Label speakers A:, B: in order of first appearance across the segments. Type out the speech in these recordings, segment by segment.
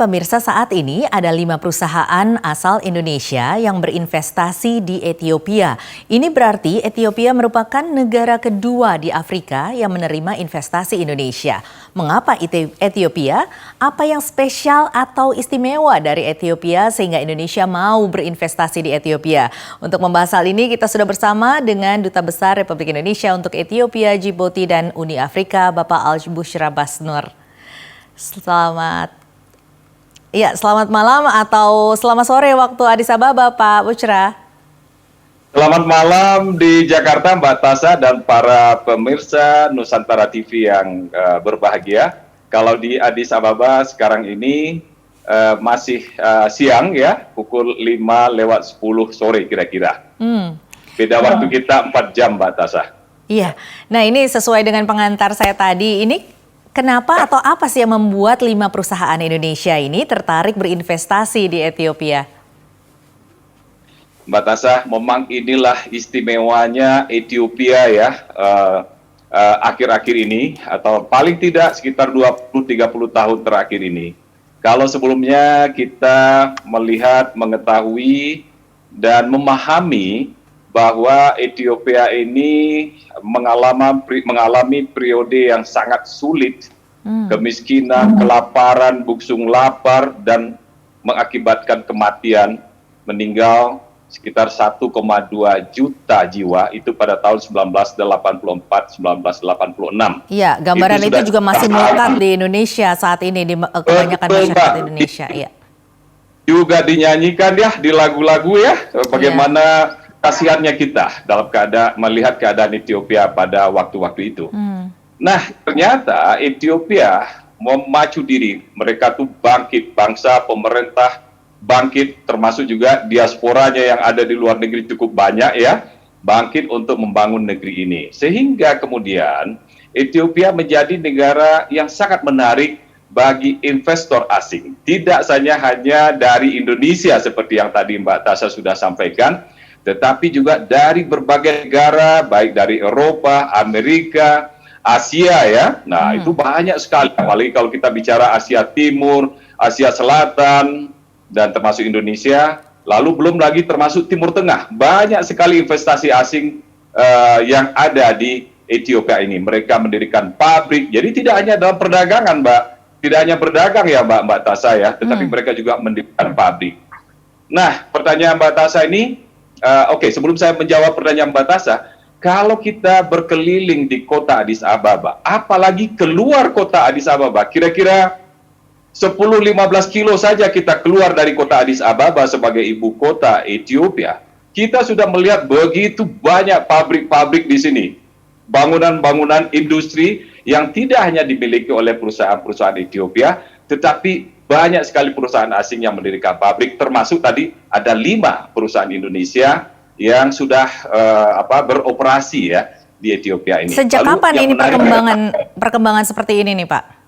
A: pemirsa, saat ini ada 5 perusahaan asal Indonesia yang berinvestasi di Ethiopia. Ini berarti Ethiopia merupakan negara kedua di Afrika yang menerima investasi Indonesia. Mengapa Ethiopia? Apa yang spesial atau istimewa dari Ethiopia sehingga Indonesia mau berinvestasi di Ethiopia? Untuk membahas hal ini kita sudah bersama dengan Duta Besar Republik Indonesia untuk Ethiopia, Djibouti dan Uni Afrika, Bapak Al-Bushra Basnur. Selamat malam atau selamat sore waktu Addis Ababa, Pak Bushra.
B: Selamat malam di Jakarta, Mbak Tasha dan para pemirsa Nusantara TV yang berbahagia. Kalau di Addis Ababa sekarang ini masih siang ya, pukul 5:10 sore kira-kira. Beda waktu kita 4 jam, Mbak Tasha.
A: Iya, nah ini sesuai dengan pengantar saya tadi, ini kenapa atau apa sih yang membuat 5 perusahaan Indonesia ini tertarik berinvestasi di Ethiopia?
B: Mbak Tasha, memang inilah istimewanya Ethiopia ya, akhir-akhir ini, atau paling tidak sekitar 20-30 tahun terakhir ini. Kalau sebelumnya kita melihat, mengetahui, dan memahami bahwa Ethiopia ini mengalami periode yang sangat sulit, kemiskinan, kelaparan, buksung lapar, dan mengakibatkan kematian, meninggal sekitar 1,2 juta jiwa itu pada tahun 1984-1986.
A: Iya, gambaran itu juga masih melekat di Indonesia saat ini, di kebanyakan masyarakat Indonesia. Iya.
B: Juga dinyanyikan ya di lagu-lagu ya, bagaimana kasihannya kita dalam keadaan melihat keadaan Ethiopia pada waktu-waktu itu. Nah, ternyata Ethiopia memacu diri, mereka tuh bangkit, bangsa, pemerintah bangkit, termasuk juga diasporanya yang ada di luar negeri cukup banyak ya, bangkit untuk membangun negeri ini. Sehingga kemudian Ethiopia menjadi negara yang sangat menarik bagi investor asing. Tidak hanya dari Indonesia seperti yang tadi Mbak Tasha sudah sampaikan, tetapi juga dari berbagai negara, baik dari Eropa, Amerika, Asia ya. Nah, itu banyak sekali. Apalagi kalau kita bicara Asia Timur, Asia Selatan, dan termasuk Indonesia, lalu belum lagi termasuk Timur Tengah. Banyak sekali investasi asing yang ada di Ethiopia ini. Mereka mendirikan pabrik, jadi tidak hanya dalam perdagangan, Mbak. Tidak hanya berdagang ya, Mbak Tasha ya, tetapi mereka juga mendirikan pabrik. Nah, pertanyaan Mbak Tasha ini, sebelum saya menjawab pertanyaan Mbak Tasha, kalau kita berkeliling di kota Addis Ababa, apalagi keluar kota Addis Ababa, kira-kira 10-15 kilo saja kita keluar dari kota Addis Ababa sebagai ibu kota Ethiopia, kita sudah melihat begitu banyak pabrik-pabrik di sini. Bangunan-bangunan industri yang tidak hanya dimiliki oleh perusahaan-perusahaan Ethiopia, tetapi banyak sekali perusahaan asing yang mendirikan pabrik, termasuk tadi ada 5 perusahaan Indonesia yang sudah beroperasi ya di Ethiopia ini.
A: Sejak kapan ini perkembangan seperti ini nih, Pak?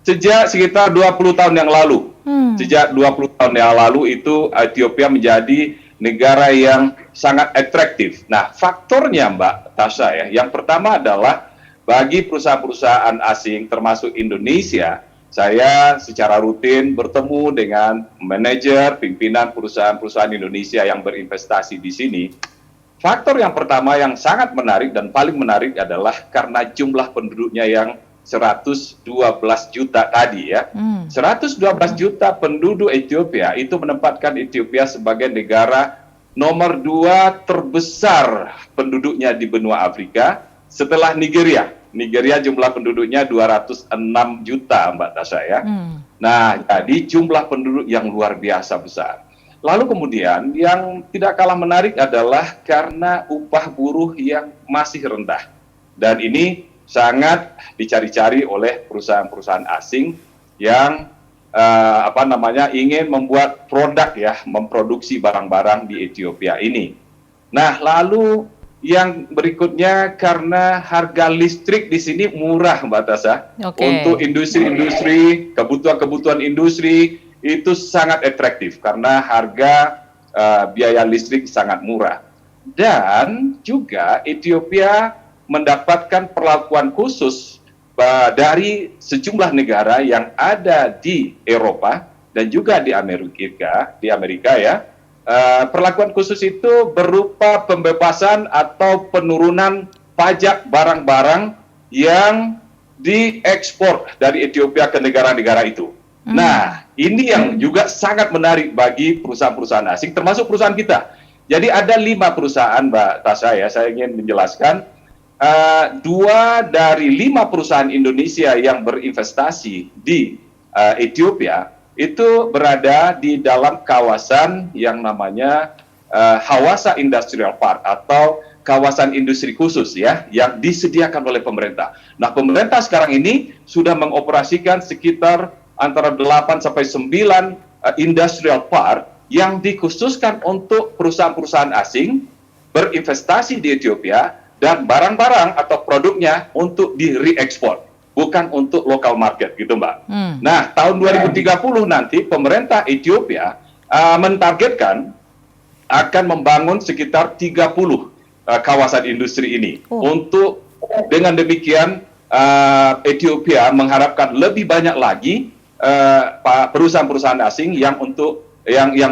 B: Sejak sekitar 20 tahun yang lalu. Sejak 20 tahun yang lalu itu Ethiopia menjadi negara yang sangat atraktif. Nah, faktornya Mbak Tasha ya, yang pertama adalah bagi perusahaan-perusahaan asing termasuk Indonesia, saya secara rutin bertemu dengan manajer, pimpinan perusahaan-perusahaan Indonesia yang berinvestasi di sini. Faktor yang pertama yang sangat menarik dan paling menarik adalah karena jumlah penduduknya yang 112 juta tadi ya. 112 juta penduduk Ethiopia itu menempatkan Ethiopia sebagai negara nomor 2 terbesar penduduknya di benua Afrika setelah Nigeria. Nigeria jumlah penduduknya 206 juta, Mbak Tasha ya. Nah, jadi jumlah penduduk yang luar biasa besar. Lalu kemudian yang tidak kalah menarik adalah karena upah buruh yang masih rendah. Dan ini sangat dicari-cari oleh perusahaan-perusahaan asing yang ingin membuat produk ya, memproduksi barang-barang di Ethiopia ini. Nah, lalu yang berikutnya karena harga listrik di sini murah, Mbak Tasha. Untuk industri-industri, kebutuhan-kebutuhan industri itu sangat atraktif karena harga biaya listrik sangat murah. Dan juga Ethiopia mendapatkan perlakuan khusus dari sejumlah negara yang ada di Eropa dan juga di Amerika ya. Perlakuan khusus itu berupa pembebasan atau penurunan pajak barang-barang yang diekspor dari Ethiopia ke negara-negara itu. Nah, ini yang juga sangat menarik bagi perusahaan-perusahaan asing, termasuk perusahaan kita. Jadi ada 5 perusahaan, Mbak Tasha ya, saya ingin menjelaskan. 2 dari 5 perusahaan Indonesia yang berinvestasi di Ethiopia itu berada di dalam kawasan yang namanya Hawassa Industrial Park atau kawasan industri khusus ya yang disediakan oleh pemerintah. Nah, pemerintah sekarang ini sudah mengoperasikan sekitar antara 8 sampai 9 industrial park yang dikhususkan untuk perusahaan-perusahaan asing berinvestasi di Ethiopia dan barang-barang atau produknya untuk di-re-export, bukan untuk local market gitu, Mbak. Nah, tahun 2030 nanti pemerintah Ethiopia mentargetkan akan membangun sekitar 30 kawasan industri ini. Untuk dengan demikian Ethiopia mengharapkan lebih banyak lagi perusahaan-perusahaan asing yang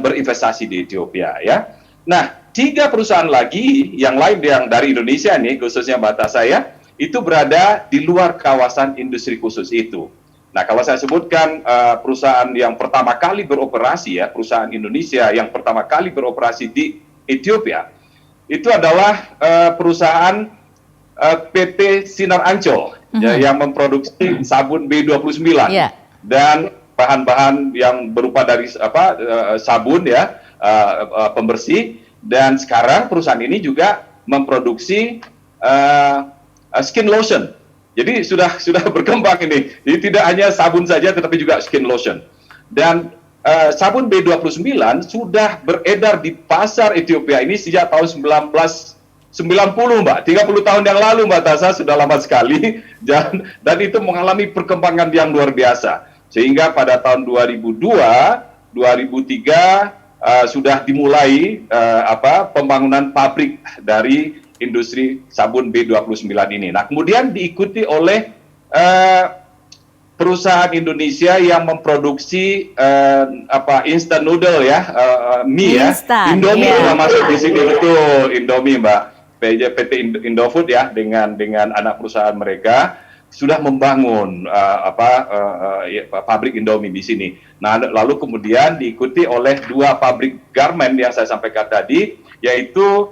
B: berinvestasi di Ethiopia ya. Nah, 3 perusahaan lagi yang lain yang dari Indonesia nih, khususnya Mbak Tasha ya, itu berada di luar kawasan industri khusus itu. Nah, kalau saya sebutkan perusahaan yang pertama kali beroperasi ya, perusahaan Indonesia yang pertama kali beroperasi di Ethiopia, itu adalah perusahaan PT Sinar Ancol ya, yang memproduksi sabun B29 dan bahan-bahan yang berupa dari sabun ya, pembersih. Dan sekarang perusahaan ini juga memproduksi skin lotion. Jadi sudah berkembang ini. Jadi tidak hanya sabun saja, tetapi juga skin lotion. Dan sabun B29 sudah beredar di pasar Ethiopia ini sejak tahun 1990, Mbak. 30 tahun yang lalu, Mbak Tasha, sudah lama sekali. Dan itu mengalami perkembangan yang luar biasa. Sehingga pada tahun 2002, 2003, sudah dimulai pembangunan pabrik dari industri sabun B29 ini. Nah, kemudian diikuti oleh perusahaan Indonesia yang memproduksi instant noodle ya, mie ya, Indomie masuk di sini, betul, Indomie, Mbak. PT Indofood ya dengan anak perusahaan mereka sudah membangun pabrik Indomie di sini. Nah, lalu kemudian diikuti oleh 2 pabrik garment yang saya sampaikan tadi, yaitu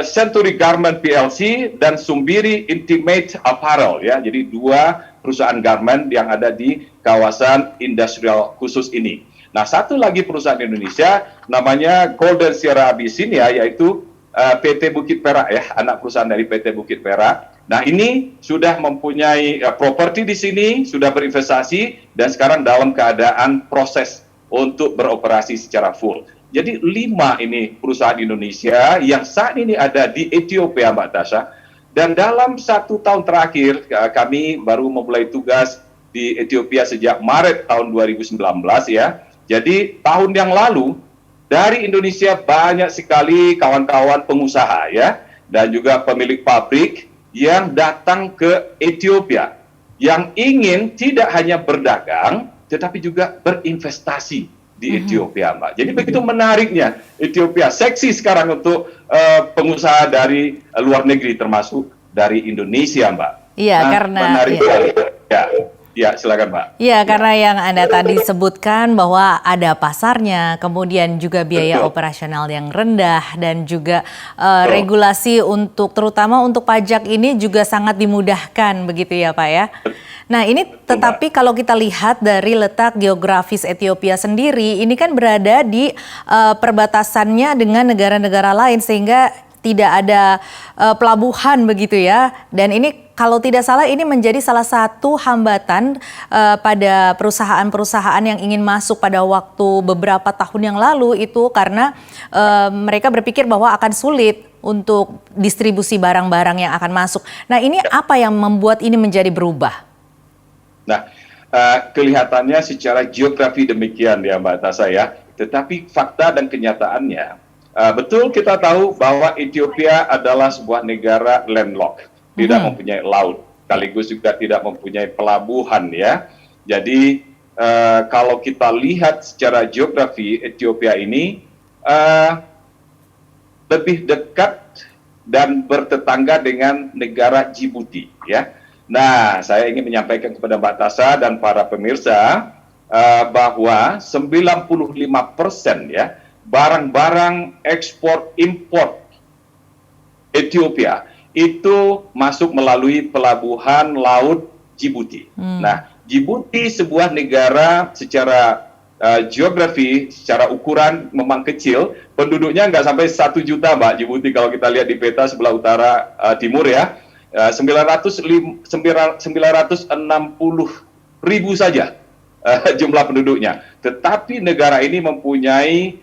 B: Century Garment PLC dan Sumbiri Intimate Apparel ya. Jadi 2 perusahaan garment yang ada di kawasan industrial khusus ini. Nah, satu lagi perusahaan Indonesia namanya Golden Sierra Abyssinia, yaitu PT Bukit Perak ya, anak perusahaan dari PT Bukit Perak. Nah, ini sudah mempunyai properti di sini, sudah berinvestasi, dan sekarang dalam keadaan proses untuk beroperasi secara full. Jadi 5 ini perusahaan Indonesia yang saat ini ada di Ethiopia, Mbak Tasha. Dan dalam 1 tahun terakhir, kami baru memulai tugas di Ethiopia sejak Maret tahun 2019 ya. Jadi tahun yang lalu, dari Indonesia banyak sekali kawan-kawan pengusaha ya, dan juga pemilik pabrik yang datang ke Ethiopia, yang ingin tidak hanya berdagang, tetapi juga berinvestasi di Ethiopia, Mbak. Jadi begitu menariknya Ethiopia, seksi sekarang untuk pengusaha dari luar negeri, termasuk dari Indonesia, Mbak.
A: Iya, karena
B: menarik sekali. Ya, silakan, Mbak.
A: Iya, karena yang Anda tadi sebutkan bahwa ada pasarnya, kemudian juga biaya operasional yang rendah, dan juga regulasi terutama untuk pajak ini juga sangat dimudahkan, begitu ya Pak ya? Nah ini tetapi kalau kita lihat dari letak geografis Ethiopia sendiri, ini kan berada di perbatasannya dengan negara-negara lain sehingga tidak ada pelabuhan begitu ya. Dan ini kalau tidak salah ini menjadi salah satu hambatan pada perusahaan-perusahaan yang ingin masuk pada waktu beberapa tahun yang lalu itu karena mereka berpikir bahwa akan sulit untuk distribusi barang-barang yang akan masuk. Nah ini apa yang membuat ini menjadi berubah?
B: Nah, kelihatannya secara geografi demikian ya Mbak Tasha ya, tetapi fakta dan kenyataannya, betul kita tahu bahwa Ethiopia adalah sebuah negara landlocked, tidak mempunyai laut. sekaligus juga tidak mempunyai pelabuhan ya. Jadi kalau kita lihat secara geografi, Ethiopia ini lebih dekat dan bertetangga dengan negara Djibouti ya. Nah, saya ingin menyampaikan kepada Mbak Tasha dan para pemirsa bahwa 95% ya barang-barang ekspor impor Ethiopia itu masuk melalui pelabuhan laut Djibouti. Nah, Djibouti sebuah negara secara geografi, secara ukuran memang kecil, penduduknya nggak sampai 1 juta, Mbak, Djibouti kalau kita lihat di peta sebelah utara timur ya, 960 ribu saja jumlah penduduknya. Tetapi negara ini mempunyai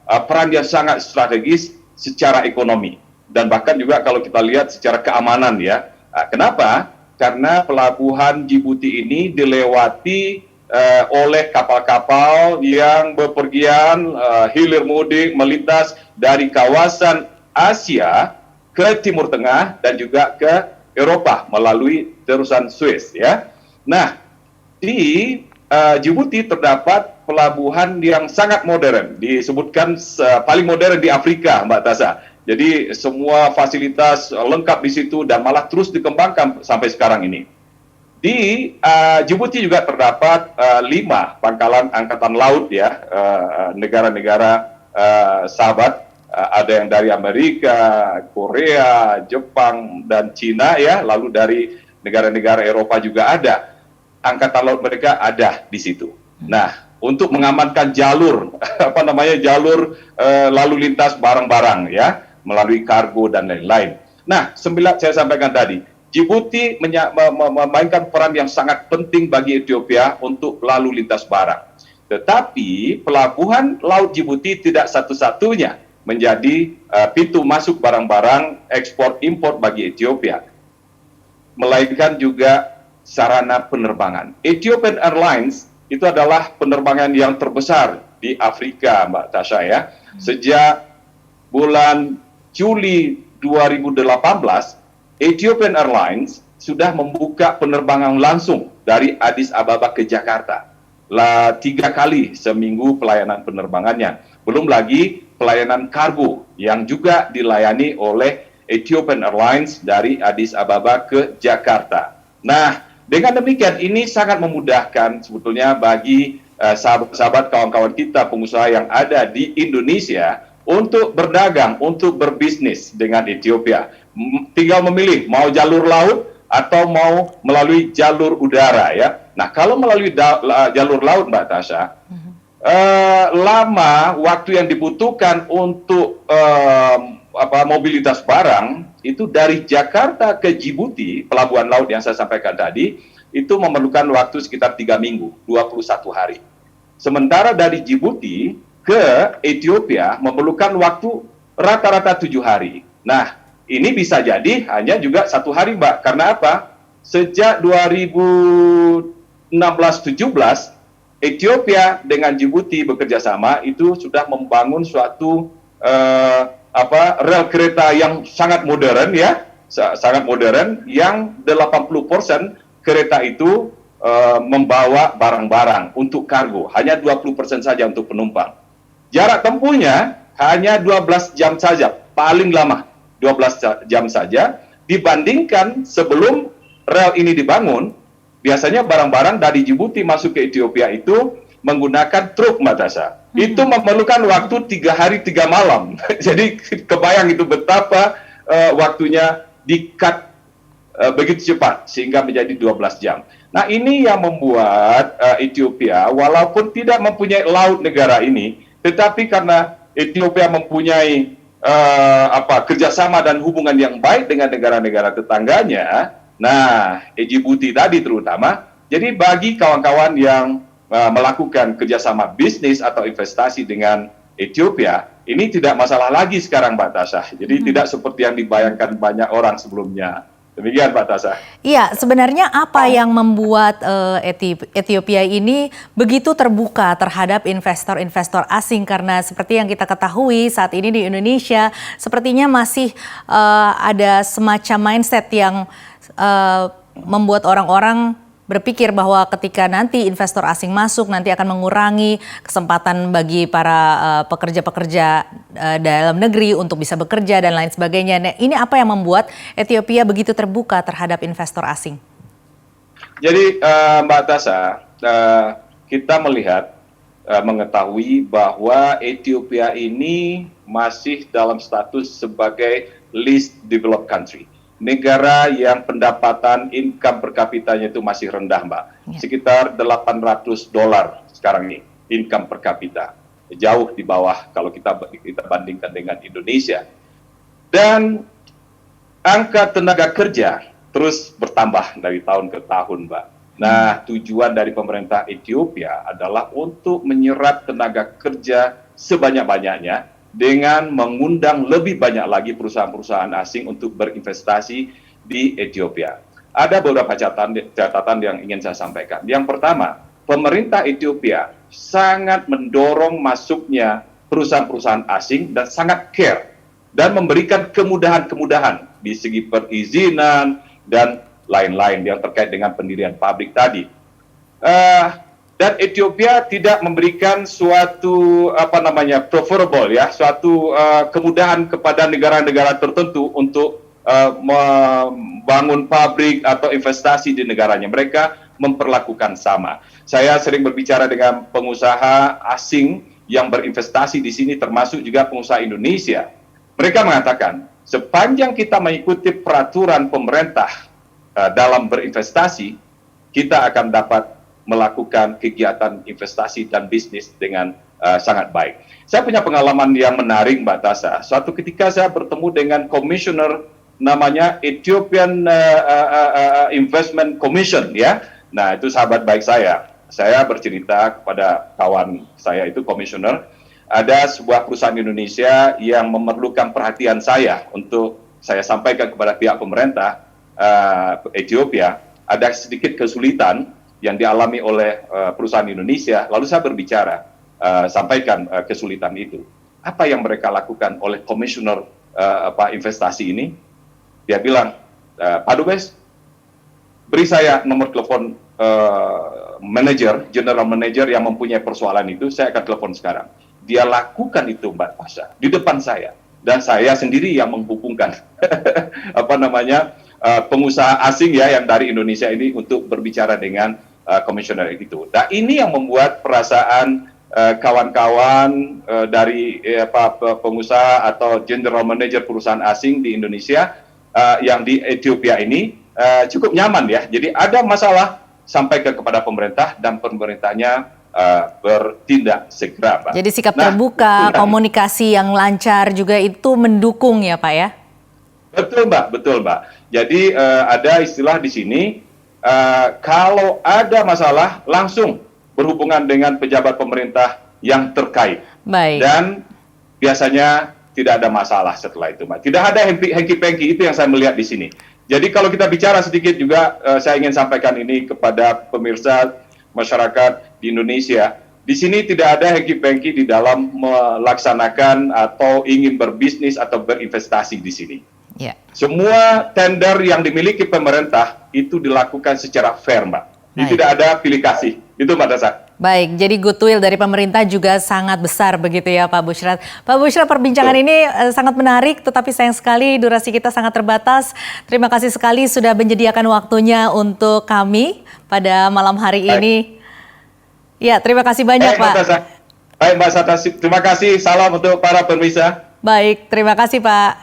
B: peran yang sangat strategis secara ekonomi dan bahkan juga kalau kita lihat secara keamanan ya. Kenapa? Karena pelabuhan Djibouti ini dilewati oleh kapal-kapal yang bepergian hilir mudik melintas dari kawasan Asia ke Timur Tengah dan juga ke Eropa melalui terusan Suez ya. Nah, di Djibouti terdapat pelabuhan yang sangat modern, disebutkan paling modern di Afrika, Mbak Tasha. Jadi semua fasilitas lengkap di situ dan malah terus dikembangkan sampai sekarang ini. Di Djibouti juga terdapat 5 pangkalan angkatan laut ya, negara-negara sahabat, ada yang dari Amerika, Korea, Jepang, dan Cina ya, lalu dari negara-negara Eropa juga ada. Angkatan laut mereka ada di situ. Nah, untuk mengamankan jalur, jalur lalu lintas barang-barang ya, melalui kargo dan lain-lain. Nah, saya sampaikan tadi, Djibouti memainkan peran yang sangat penting bagi Ethiopia untuk lalu lintas barang. Tetapi pelabuhan laut Djibouti tidak satu-satunya menjadi pintu masuk barang-barang ekspor impor bagi Ethiopia, melainkan juga sarana penerbangan. Ethiopian Airlines itu adalah penerbangan yang terbesar di Afrika, Mbak Tasha ya. Sejak bulan Juli 2018, Ethiopian Airlines sudah membuka penerbangan langsung dari Addis Ababa ke Jakarta. 3 kali seminggu pelayanan penerbangannya. Belum lagi pelayanan kargo yang juga dilayani oleh Ethiopian Airlines dari Addis Ababa ke Jakarta. Nah, dengan demikian ini sangat memudahkan sebetulnya bagi sahabat-sahabat kawan-kawan kita pengusaha yang ada di Indonesia untuk berdagang, untuk berbisnis dengan Ethiopia. Tinggal memilih mau jalur laut atau mau melalui jalur udara ya. Nah, kalau melalui jalur laut, Mbak Tasha, lama waktu yang dibutuhkan untuk mobilitas barang itu dari Jakarta ke Djibouti, pelabuhan laut yang saya sampaikan tadi, itu memerlukan waktu sekitar 3 minggu, 21 hari. Sementara dari Djibouti ke Ethiopia memerlukan waktu rata-rata 7 hari. Nah, ini bisa jadi hanya juga 1 hari, Mbak. Karena apa? Sejak 2016-17, Ethiopia dengan Djibouti bekerja sama itu sudah membangun suatu rel kereta yang sangat modern ya, sangat modern yang 80% kereta itu membawa barang-barang untuk kargo, hanya 20% saja untuk penumpang. Jarak tempuhnya hanya 12 jam saja, paling lama 12 jam saja, dibandingkan sebelum rel ini dibangun, biasanya barang-barang dari Djibouti masuk ke Ethiopia itu menggunakan truk, Mbak Tasha. Itu memerlukan waktu 3 hari 3 malam. Jadi kebayang itu betapa waktunya di-cut begitu cepat, sehingga menjadi 12 jam. Nah, ini yang membuat Ethiopia, walaupun tidak mempunyai laut negara ini, tetapi karena Ethiopia mempunyai kerjasama dan hubungan yang baik dengan negara-negara tetangganya, nah, Djibouti tadi terutama, jadi bagi kawan-kawan yang melakukan kerjasama bisnis atau investasi dengan Ethiopia, ini tidak masalah lagi sekarang, Mbak Tasha. Jadi tidak seperti yang dibayangkan banyak orang sebelumnya. Demikian, Mbak Tasha.
A: Iya, sebenarnya apa yang membuat Ethiopia ini begitu terbuka terhadap investor-investor asing? Karena seperti yang kita ketahui saat ini di Indonesia, sepertinya masih ada semacam mindset yang membuat orang-orang berpikir bahwa ketika nanti investor asing masuk nanti akan mengurangi kesempatan bagi para pekerja-pekerja dalam negeri untuk bisa bekerja dan lain sebagainya. Nah, ini apa yang membuat Ethiopia begitu terbuka terhadap investor asing?
B: Jadi Mbak Tasha, kita melihat mengetahui bahwa Ethiopia ini masih dalam status sebagai least developed country. Negara yang pendapatan income per kapitanya itu masih rendah, Mbak. Sekitar $800 sekarang ini income per kapita. Jauh di bawah kalau kita bandingkan dengan Indonesia. Dan angka tenaga kerja terus bertambah dari tahun ke tahun, Mbak. Nah, tujuan dari pemerintah Ethiopia adalah untuk menyerap tenaga kerja sebanyak-banyaknya dengan mengundang lebih banyak lagi perusahaan-perusahaan asing untuk berinvestasi di Ethiopia. Ada beberapa catatan yang ingin saya sampaikan. Yang pertama, pemerintah Ethiopia sangat mendorong masuknya perusahaan-perusahaan asing dan sangat care dan memberikan kemudahan-kemudahan di segi perizinan dan lain-lain yang terkait dengan pendirian pabrik tadi. Dan Ethiopia tidak memberikan suatu preferable suatu kemudahan kepada negara-negara tertentu untuk membangun pabrik atau investasi di negaranya. Mereka memperlakukan sama. Saya sering berbicara dengan pengusaha asing yang berinvestasi di sini, termasuk juga pengusaha Indonesia. Mereka mengatakan, sepanjang kita mengikuti peraturan pemerintah dalam berinvestasi, kita akan dapat melakukan kegiatan investasi dan bisnis dengan sangat baik. Saya punya pengalaman yang menarik, Mbak Tasha. Suatu ketika saya bertemu dengan komisioner namanya Ethiopian Investment Commission, ya. Nah, itu sahabat baik saya. Saya bercerita kepada kawan saya itu komisioner, ada sebuah perusahaan Indonesia yang memerlukan perhatian saya untuk saya sampaikan kepada pihak pemerintah Ethiopia. Ada sedikit kesulitan yang dialami oleh perusahaan Indonesia, lalu saya berbicara, sampaikan kesulitan itu. Apa yang mereka lakukan oleh komisioner investasi ini? Dia bilang, Pak Dubes, beri saya nomor telepon general manager yang mempunyai persoalan itu, saya akan telepon sekarang. Dia lakukan itu, Mbak Tasha, di depan saya. Dan saya sendiri yang menghubungkan pengusaha asing yang dari Indonesia ini untuk berbicara dengan komisioner itu. Nah, ini yang membuat perasaan kawan-kawan dari pengusaha atau general manager perusahaan asing di Indonesia yang di Ethiopia ini cukup nyaman ya. Jadi ada masalah sampaikan kepada pemerintah dan pemerintahnya bertindak segera, Pak.
A: Jadi sikap terbuka, komunikasi yang lancar juga itu mendukung ya, Pak ya?
B: Betul, Mbak. Betul, Mbak. Jadi ada istilah di sini, kalau ada masalah langsung berhubungan dengan pejabat pemerintah yang terkait.
A: Baik.
B: Dan biasanya tidak ada masalah setelah itu, Mbak. Tidak ada hengki-pengki, itu yang saya melihat di sini. Jadi kalau kita bicara sedikit juga, saya ingin sampaikan ini kepada pemirsa masyarakat di Indonesia. Di sini tidak ada hengki-pengki di dalam melaksanakan atau ingin berbisnis atau berinvestasi di sini. Yeah. Semua tender yang dimiliki pemerintah itu dilakukan secara fair, Mbak. Tidak ada pilih kasih. Itu, Mbak Tasha.
A: Baik, jadi goodwill dari pemerintah juga sangat besar begitu ya Pak Buchrat. Pak Buchrat, perbincangan ini sangat menarik, tetapi sayang sekali durasi kita sangat terbatas. Terima kasih sekali sudah menyediakan waktunya untuk kami pada malam hari ini. Ya, terima kasih banyak Pak.
B: Baik, Mbak Tasha. Terima kasih. Salam untuk para pemirsa.
A: Baik, terima kasih Pak.